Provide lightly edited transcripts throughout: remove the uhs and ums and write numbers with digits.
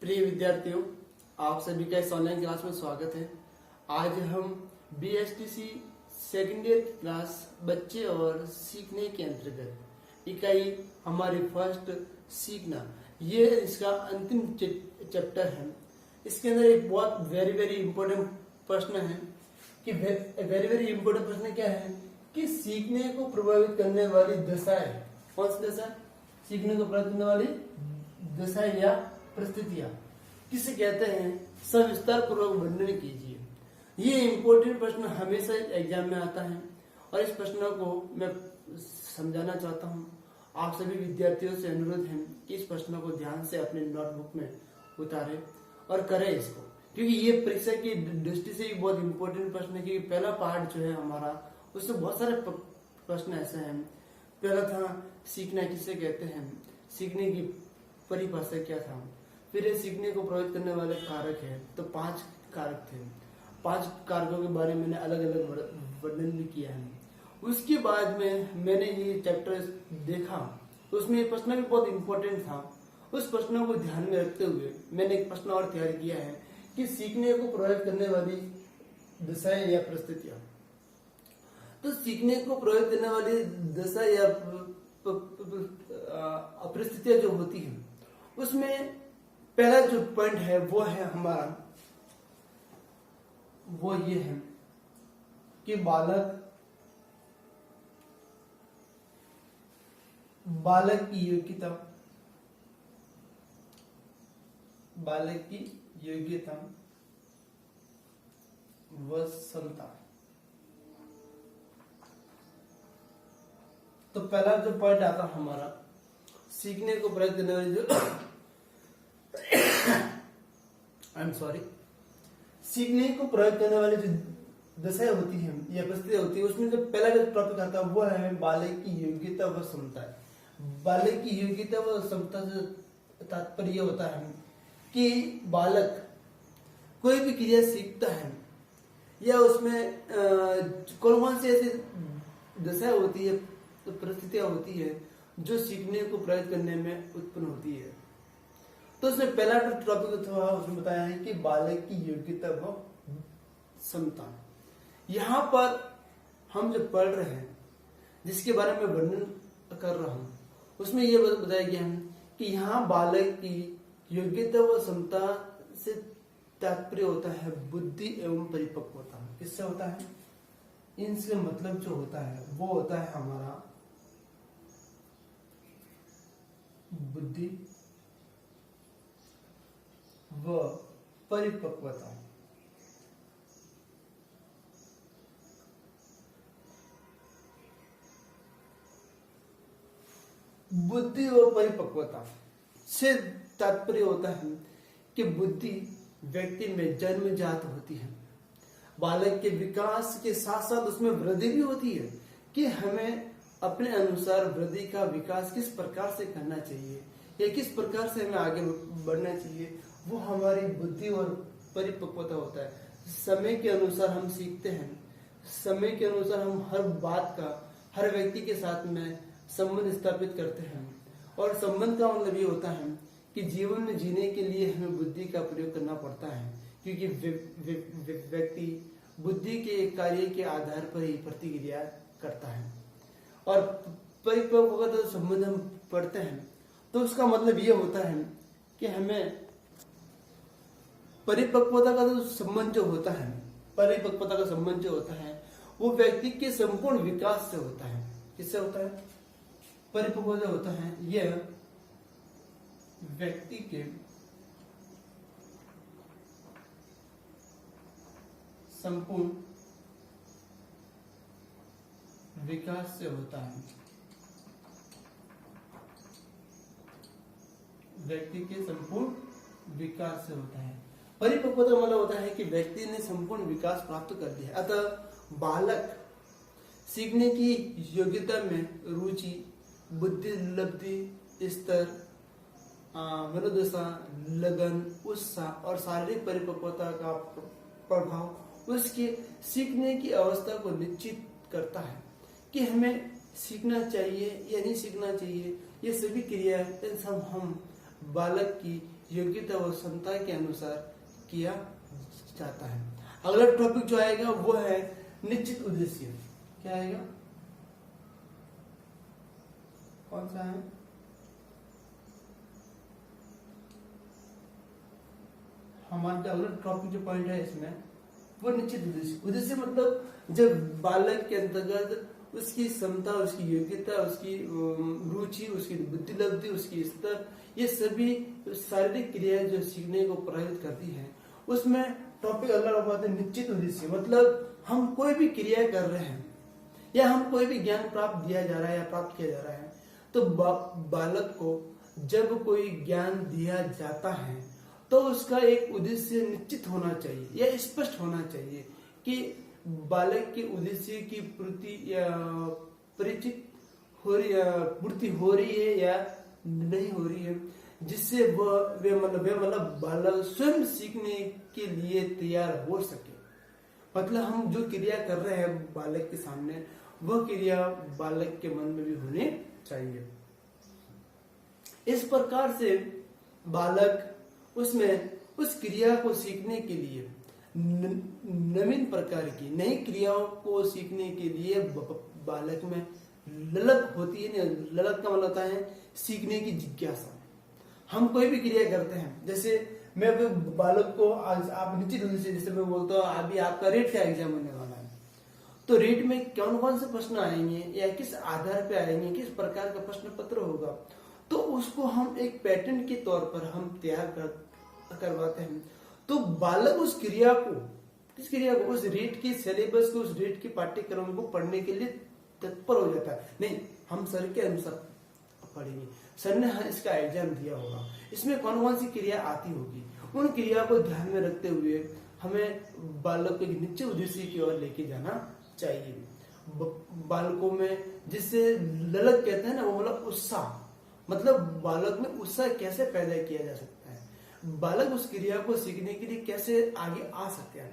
प्रिय विद्यार्थियों, आप सभी का इस ऑनलाइन क्लास में स्वागत है। आज हम BSTC सेकेंड ईयर क्लास बच्चे और सीखने के अंतर्गत इकाई हमारी फर्स्ट सीखना, ये इसका अंतिम चैप्टर है। इसके अंदर एक बहुत वेरी इंपॉर्टेंट प्रश्न है कि वेरी इंपॉर्टेंट प्रश्न क्या है कि सीखने को प्रभावित करने वाली दशाएं, कौन सी दशा? सीखने को प्रभावित करने वाली दशाएं या परिस्थितियां किसे कहते हैं, सविस्तार पूर्वक वर्णन कीजिए। ये इंपॉर्टेंट प्रश्न हमेशा एग्जाम में आता है और इस प्रश्न को मैं समझाना चाहता हूँ। आप सभी विद्यार्थियों से अनुरोध है कि इस प्रश्न को ध्यान से अपने नोटबुक में उतारें और करें इसको, क्योंकि ये परीक्षा की दृष्टि से भी बहुत इंपॉर्टेंट प्रश्न है। क्योंकि पहला पार्ट जो है हमारा, उससे बहुत सारे प्रश्न ऐसे हैं। पहला था सीखना किसे कहते हैं, सीखने की परिभाषा क्या था, फिर ये सीखने को प्रभावित करने वाले कारक है, तो 5 कारक थे। 5 कारकों के बारे में मैंने अलग अलग वर्णन भी किया है। उसके बाद में मैंने ये चैप्टर देखा, उसमें ये प्रश्न भी बहुत इंपॉर्टेंट था। उस प्रश्नों को ध्यान में रखते हुए मैंने एक प्रश्न और तैयार किया है कि सीखने को प्रभावित करने वाली दशाएं या परिस्थितियां। तो सीखने को प्रभावित करने वाली दशा या परिस्थितियां जो होती है, उसमें पहला जो पॉइंट है वो है हमारा, वो ये है कि बालक की योग्यता, व क्षमता। तो पहला जो पॉइंट आता है हमारा, सीखने को प्रभावित करने वाली जो सीखने को प्रभावित करने वाली जो दशाएं होती है या परिस्थितियां होती है, उसमें जो पहला जो टॉपिक आता है वो है बालक की योग्यता व क्षमता। बालक की योग्यता व क्षमता से तात्पर्य होता है कि बालक कोई भी क्रिया सीखता है या उसमें कौन सी ऐसी दशाएं होती है, तो परिस्थितियां होती है जो सीखने को प्रभावित करने में उत्पन्न होती है। तो उसमें पहला जो टॉपिक था उसमें बताया है कि बालक की योग्यता व क्षमता। यहाँ पर हम जो पढ़ रहे हैं, जिसके बारे में वर्णन कर रहा हूँ, उसमें यह बताया गया है कि यहाँ बालक की योग्यता व क्षमता से तात्पर्य होता है बुद्धि एवं परिपक्वता। किससे होता है? इनसे मतलब जो होता है वो होता है हमारा बुद्धि व परिपक्वता। बुद्धि व परिपक्वता से तात्पर्य होता है कि बुद्धि व्यक्ति में जन्मजात होती है। बालक के विकास के साथ साथ उसमें वृद्धि भी होती है कि हमें अपने अनुसार वृद्धि का विकास किस प्रकार से करना चाहिए या किस प्रकार से हमें आगे बढ़ना चाहिए, वो हमारी बुद्धि और परिपक्वता होता है। समय के अनुसार हम सीखते हैं, समय के अनुसार हम हर बात का हर व्यक्ति के साथ में संबंध स्थापित करते हैं। और संबंध का मतलब ये होता है कि जीवन में जीने के लिए हमें बुद्धि का प्रयोग करना पड़ता है, क्योंकि व्यक्ति बुद्धि के कार्य के आधार पर ही प्रतिक्रिया करता है। और परिपक्वता संबंध हम पढ़ते हैं तो उसका मतलब ये होता है कि हमें परिपक्वता का जो संबंध जो होता है, परिपक्वता का संबंध जो होता है वो व्यक्ति के संपूर्ण विकास से होता है। किससे होता है? परिपक्वता होता है यह व्यक्ति के संपूर्ण विकास से होता है। व्यक्ति के संपूर्ण विकास से होता है। परिपक्वता मतलब होता है कि व्यक्ति ने संपूर्ण विकास प्राप्त कर दिया। अतः बालक सीखने की योग्यता में रुचि, बुद्धि लब्धि स्तर, मनोदशा, लगन, उत्साह और शारीरिक परिपक्वता का प्रभाव उसके सीखने की अवस्था को निश्चित करता है कि हमें सीखना चाहिए या नहीं सीखना चाहिए। ये सभी क्रियाएं सब हम बालक की योग्यता व क्षमता के अनुसार किया जाता है। अगला टॉपिक जो आएगा वो है निश्चित उद्देश्य। क्या आएगा, कौन सा है? हमारा जो अगला टॉपिक जो पॉइंट है इसमें वो निश्चित उद्देश्य। उद्देश्य मतलब जब बालक के अंतर्गत उसकी क्षमता, उसकी योग्यता, उसकी रुचि, उसकी बुद्धि लब्धि, उसकी स्तर, ये सभी शारीरिक क्रियाएं जो सीखने को प्रभावित करती हैं, उसमें टॉपिक अगला बात है निश्चित उद्देश्य। मतलब हम कोई भी क्रिया कर रहे हैं या हम कोई भी ज्ञान प्राप्त दिया जा रहा है या प्राप्त किया जा रहा है, तो बालक को जब कोई ज्ञान दिया जाता है तो उसका एक उद्देश्य निश्चित होना चाहिए या स्पष्ट होना चाहिए कि बालक के उद्देश्य की पूर्ति या परिचित हो रही, पूर्ति हो रही है या नहीं हो रही है, जिससे वे मतलब बालक स्वयं सीखने के लिए तैयार हो सके। मतलब हम जो क्रिया कर रहे हैं बालक के सामने, वह क्रिया बालक के मन में भी होनी चाहिए। इस प्रकार से बालक उसमें उस क्रिया को सीखने के लिए नवीन प्रकार की नई क्रियाओं को सीखने के लिए बालक में ललक होती है। ललक का मतलब होता है सीखने की जिज्ञासा। हम कोई भी क्रिया करते हैं, जैसे मैं बालक को आज आप निश्चित रूप से, जैसे मैं बोलता हूँ अभी आपका रेट का एग्जाम होने वाला है, तो रेट में कौन कौन से प्रश्न आएंगे या किस आधार पे आएंगे, किस प्रकार का प्रश्न पत्र होगा, तो उसको हम एक पैटर्न के तौर पर हम तैयार करवाते हैं। तो बालक उस क्रिया को, किस क्रिया को, उस रेट के सिलेबस को, उस रेट के पाठ्यक्रम को पढ़ने के लिए तत्पर हो जाता है। नहीं, हम सर के अनुसार पढ़ेंगे, सर ने इसका एग्जाम दिया होगा, इसमें कौन कौन सी क्रिया आती होगी, उन क्रिया को ध्यान में रखते हुए हमें बालक को एक निश्चित उद्देश्य की ओर लेके जाना चाहिए। बालकों में जिससे ललक कहते हैं ना, वो मतलब उत्साह, मतलब बालक में उत्साह कैसे पैदा किया जा सकता है, बालक उस क्रिया को सीखने के लिए कैसे आगे आ सकते हैं।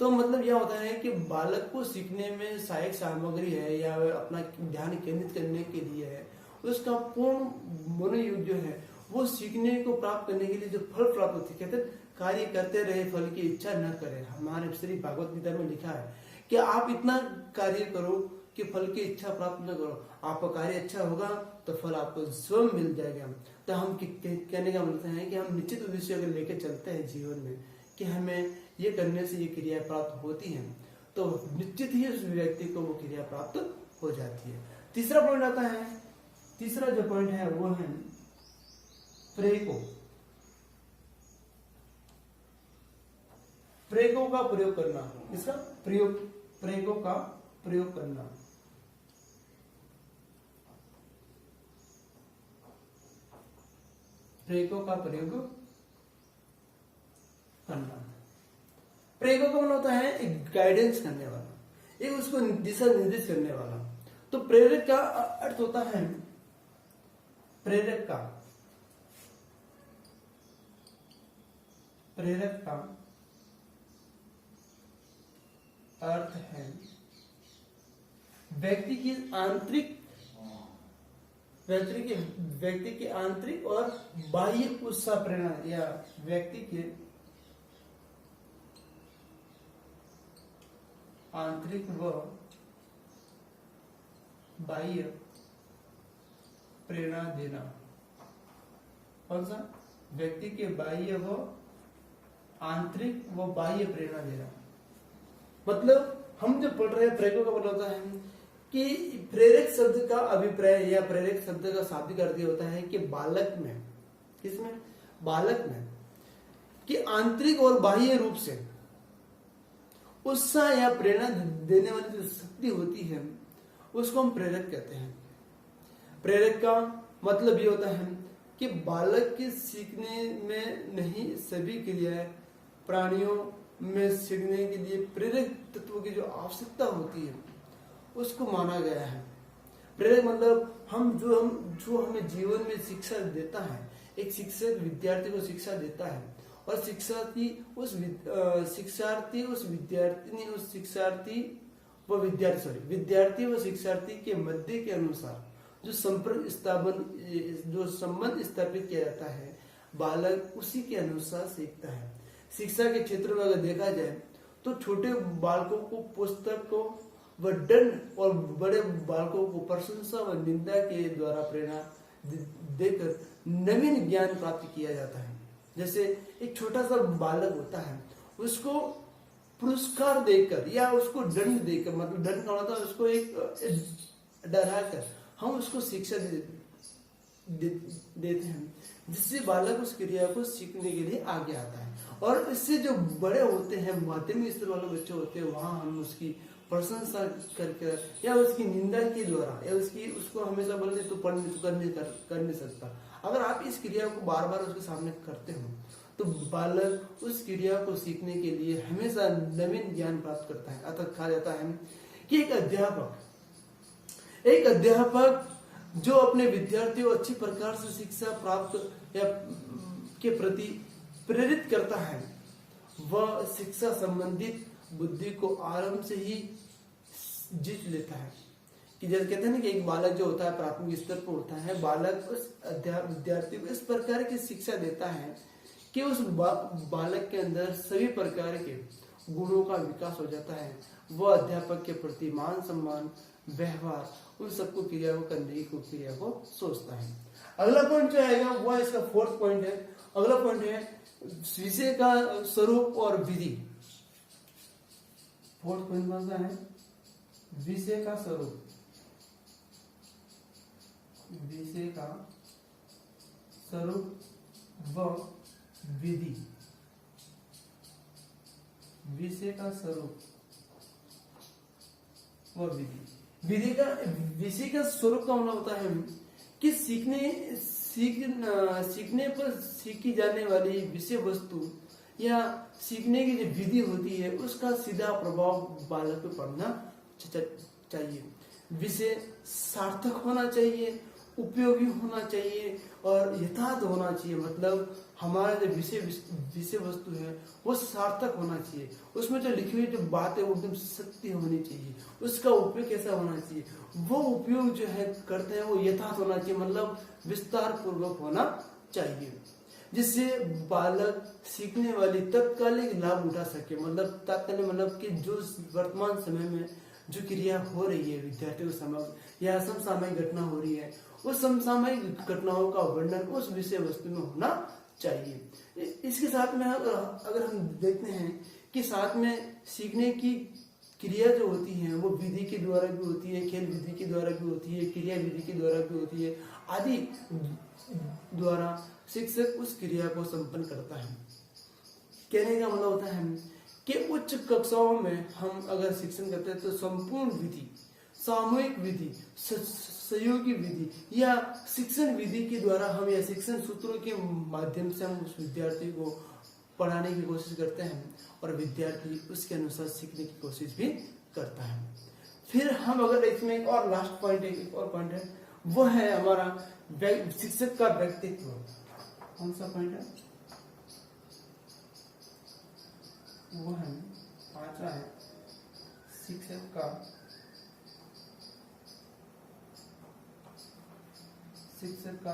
तो मतलब यह होता है कि बालक को सीखने में सहायक सामग्री है या अपना ध्यान केंद्रित करने के लिए है, उसका पूर्ण मनोयोग जो है वो सीखने को प्राप्त करने के लिए जो फल प्राप्त होती है, कहते हैं कार्य करते रहे फल की इच्छा न करें। हमारे श्री भागवत गीता में लिखा है कि आप इतना कार्य करो कि फल की इच्छा प्राप्त न करो, आपका कार्य अच्छा होगा तो फल आपको स्वयं मिल जाएगा। तो हम कहने का मतलब है कि हम निश्चित उद्देश्य अगर लेकर चलते हैं जीवन में कि हमें ये करने से ये क्रिया प्राप्त होती है, तो निश्चित ही उस व्यक्ति को वो क्रिया प्राप्त हो जाती है। तीसरा पॉइंट आता है, तीसरा जो पॉइंट है वो है प्रेरकों। प्रेरकों का प्रयोग करना, इसका प्रयोग, प्रेरकों का प्रयोग करना। प्रेरकों का प्रयोग करना, प्रेरकों का मतलब होता है एक गाइडेंस करने वाला, एक उसको दिशा निर्देश करने वाला। तो प्रेरक का अर्थ होता है, प्रेरक का अर्थ है व्यक्ति की आंतरिक और बाह्य उत्साह प्रेरणा, या व्यक्ति के आंतरिक व बाह्य प्रेरणा देना। कौन सा? व्यक्ति के बाह्य व आंतरिक व बाह्य प्रेरणा देना। मतलब हम जो पढ़ रहे हैं प्रेरकों का मतलब होता है कि प्रेरक शब्द का अभिप्राय या प्रेरक शब्द का शाब्दिक अर्थ होता है कि बालक में, किसमें? बालक में कि आंतरिक और बाह्य रूप से उत्साह या प्रेरणा देने वाली जो शक्ति होती है उसको हम प्रेरक कहते हैं। प्रेरक का मतलब ये होता है कि बालक के सीखने में नहीं सभी क्रियाएं प्राणियों में सीखने के लिए प्रेरक तत्वों की जो आवश्यकता होती है उसको माना गया है। प्रेरक मतलब जो हमें जीवन में शिक्षा देता है, एक शिक्षक विद्यार्थी को शिक्षा देता है और विद्यार्थी व शिक्षार्थी के मध्य के अनुसार जो संबंध स्थापित किया जाता है, बालक उसी के अनुसार सीखता है। शिक्षा के क्षेत्र में अगर देखा जाए तो छोटे बालकों को पुस्तक को व दंड और बड़े बालकों को प्रशंसा व निंदा के द्वारा प्रेरणा देकर नवीन ज्ञान प्राप्त किया जाता है। जैसे एक छोटा सा बालक होता है, उसको पुरस्कार देकर या उसको दंड देकर, मतलब दंड का मतलब उसको एक डराकर हम उसको शिक्षा देते हैं, जिससे बालक उस क्रिया को सीखने के लिए आगे आता है। और इससे जो बड़े होते हैं, माध्यमिक स्तर वाले बच्चे होते हैं, वहां हम उसकी प्रशंसा करके या उसकी निंदा के द्वारा या उसको हमेशा बोलते तो कर नहीं सकता। अगर आप इस क्रिया को बार बार उसके सामने करते हो तो बालक उस क्रिया को सीखने के लिए हमेशा नवीन ज्ञान प्राप्त करता है। अतः कहा जाता है कि एक अध्यापक जो अपने विद्यार्थियों को अच्छी प्रकार से शिक्षा प्राप्त या के प्रति प्रेरित करता है, वह शिक्षा संबंधित बुद्धि को आरंभ से ही जीत लेता है। कि जैसे कहते हैं ना कि एक बालक जो होता है प्राथमिक स्तर पर होता है, बालक उस विद्यार्थी को इस प्रकार की शिक्षा देता है कि उस बालक के अंदर सभी प्रकार के गुणों का विकास हो जाता है। वह अध्यापक के प्रति मान सम्मान, व्यवहार, उन सबको क्रिया को करने की क्रिया को सोचता है। अगला पॉइंट जो आएगा वह इसका फोर्थ पॉइंट है। अगला पॉइंट है विषय का स्वरूप और विधि। फोर्थ पॉइंट कौन सा है? विषय का स्वरूप, विषय का स्वरूप व विधि। विषय का स्वरूप व विधि। विषय का स्वरूप का मतलब होता है कि सीखने पर सीखी जाने वाली विषय वस्तु या सीखने की जो विधि होती है उसका सीधा प्रभाव बालक पे पड़ना चाहिए। विषय सार्थक होना चाहिए, उपयोगी होना चाहिए और यथार्थ होना चाहिए। मतलब हमारा जो विषय वस्तु है वो सार्थक होना चाहिए, उसमें जो लिखी हुई जो बात है वो एकदम सत्य होनी चाहिए, उसका उपयोग कैसा होना चाहिए, वो उपयोग जो है करते हैं वो यथार्थ होना चाहिए, मतलब विस्तार पूर्वक होना चाहिए, जिससे बालक सीखने वाली तत्कालिक लाभ उठा सके। मतलब तात्कालिक मतलब कि जो वर्तमान समय में जो क्रिया हो रही है विद्यार्थियों के समक्ष या समसामयिक घटना हो रही है, उस समसामयिक घटनाओं का वर्णन उस विषय वस्तु में होना चाहिए। इसके साथ में अगर हम देखते हैं कि साथ में सीखने की क्रिया जो होती है वो विधि के द्वारा भी होती है, खेल विधि के द्वारा भी होती है, क्रिया विधि के द्वारा भी होती है, आदि द्वारा शिक्षक उस क्रिया को संपन्न करता है। कहने का मतलब होता है कि उच्च कक्षाओं में हम अगर शिक्षण करते हैं तो संपूर्ण विधि, सामूहिक विधि, सहयोगी विधि या शिक्षण विधि के द्वारा हम या शिक्षण सूत्रों के माध्यम से हम उस विद्यार्थी को पढ़ाने की कोशिश करते हैं और विद्यार्थी उसके अनुसार सीखने की कोशिश भी करता है। फिर हम अगर इसमें एक और लास्ट पॉइंट है वो है हमारा शिक्षक का व्यक्तित्व। कौन सा पॉइंट है? वो है पांचवा है शिक्षक का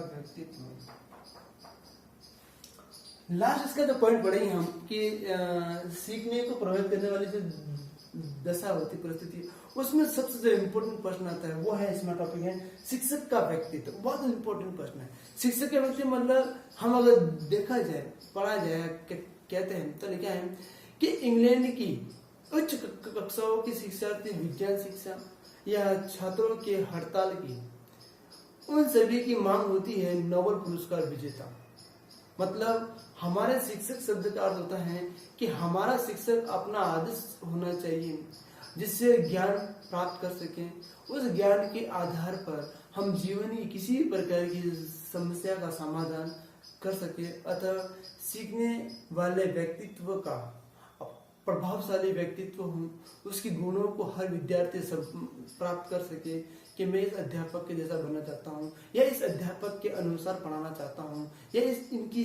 व्यक्तित्व। लास्ट इसका जो पॉइंट पढ़ेंगे हम कि सीखने को प्रभावित करने वाली जो दशा होती परिस्थिति, उसमें सबसे जो इम्पोर्टेंट प्रश्न आता है वो है, इसमें टॉपिक है शिक्षक का व्यक्तित्व। बहुत इम्पोर्टेंट प्रश्न है शिक्षक का व्यक्तित्व। मतलब हम अगर देखा जाए, पढ़ा जाए, कहते हैं तो लिखा है कि इंग्लैंड की उच्च कक्षाओं की शिक्षार्थी विज्ञान शिक्षा या छात्रों के हड़ताल की उन सभी की मांग होती है नोबेल पुरस्कार विजेता। मतलब हमारे शिक्षक शब्द का अर्थ होता है कि हमारा शिक्षक अपना आदर्श होना चाहिए जिससे ज्ञान प्राप्त कर सकें। उस ज्ञान के आधार पर हम जीवन की किसी भी प्रकार की समस्या का समाधान कर सके। अतः सीखने वाले व्यक्तित्व का प्रभावशाली व्यक्तित्व हो, उसके गुणों को हर विद्यार्थी प्राप्त कर सके कि मैं इस अध्यापक के जैसा बनना चाहता हूँ या इस अध्यापक के अनुसार पढ़ाना चाहता हूँ या इनकी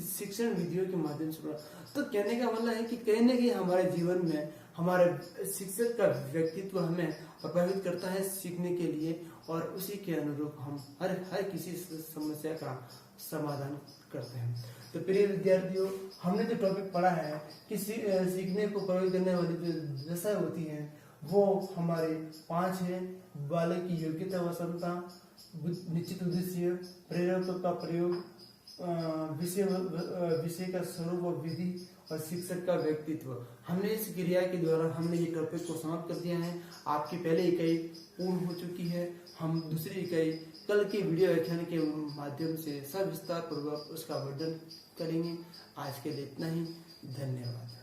शिक्षण विधियों के माध्यम से पढ़ा। तो कहने का मतलब है कि कहीं ना कहीं हमारे जीवन में हमारे शिक्षक का व्यक्तित्व हमें प्रभावित करता है सीखने के लिए, और उसी के अनुरूप हम हर किसी समस्या का समाधान करते हैं। तो प्रिय विद्यार्थियों, हमने जो टॉपिक पढ़ा है कि सीखने को प्रभावित करने वाली जो दशा होती है वो हमारे 5 है। बालक की योग्यता व क्षमता, निश्चित उद्देश्य, प्रेरक का प्रयोग, विषय का स्वरूप और विधि, और शिक्षक का व्यक्तित्व। हमने इस क्रिया के द्वारा हमने ये टॉपिक को समाप्त कर दिया है। आपकी पहली इकाई पूर्ण हो चुकी है। हम दूसरी इकाई कल के वीडियो व्याख्यान के माध्यम से सविस्तार पूर्वक उसका वर्णन करेंगे। आज के लिए इतना ही। धन्यवाद।